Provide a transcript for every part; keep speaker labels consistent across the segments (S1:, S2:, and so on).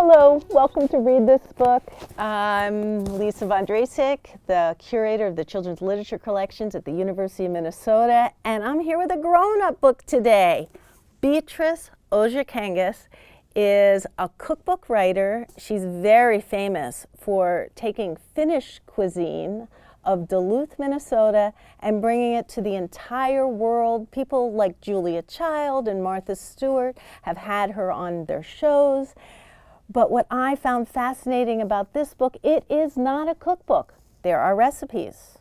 S1: Hello, welcome to Read This Book. I'm Lisa von Drasek, the curator of the Children's Literature Collections at the University of Minnesota, and I'm here with a grown-up book today. Beatrice Ojakangas is a cookbook writer. She's very famous for taking Finnish cuisine of Duluth, Minnesota, and bringing it to the entire world. People like Julia Child and Martha Stewart have had her on their shows. But what I found fascinating about this book, it is not a cookbook. There are recipes,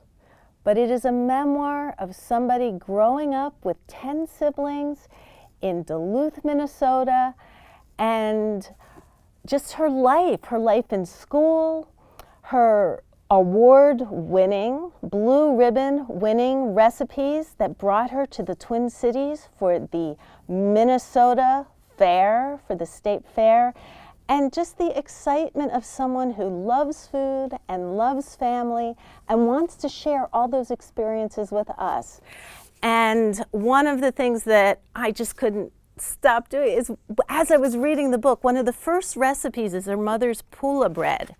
S1: but it is a memoir of somebody growing up with 10 siblings in Duluth, Minnesota, and just her life in school, her award-winning, blue ribbon-winning recipes that brought her to the Twin Cities for the Minnesota Fair, for the state fair, and just the excitement of someone who loves food and loves family and wants to share all those experiences with us. And one of the things that I just couldn't stop doing is, as I was reading the book, one of the first recipes is her mother's Pula Bread.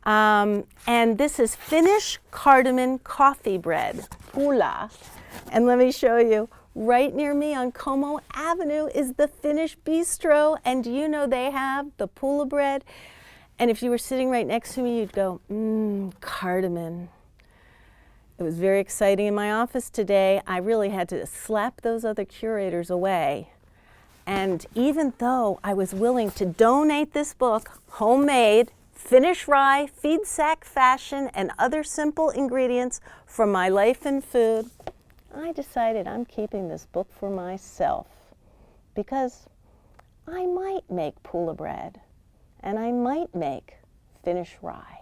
S1: And this is Finnish cardamom coffee bread, Pula. And let me show you. Right near me on Como Avenue is the Finnish Bistro, and do you know they have the Pula Bread? And if you were sitting right next to me, you'd go, cardamom. It was very exciting in my office today. I really had to slap those other curators away. And even though I was willing to donate this book, homemade, Finnish Rye, feed sack fashion, and other simple ingredients from my life in food, I decided I'm keeping this book for myself because I might make Pula Bread and I might make Finnish Rye.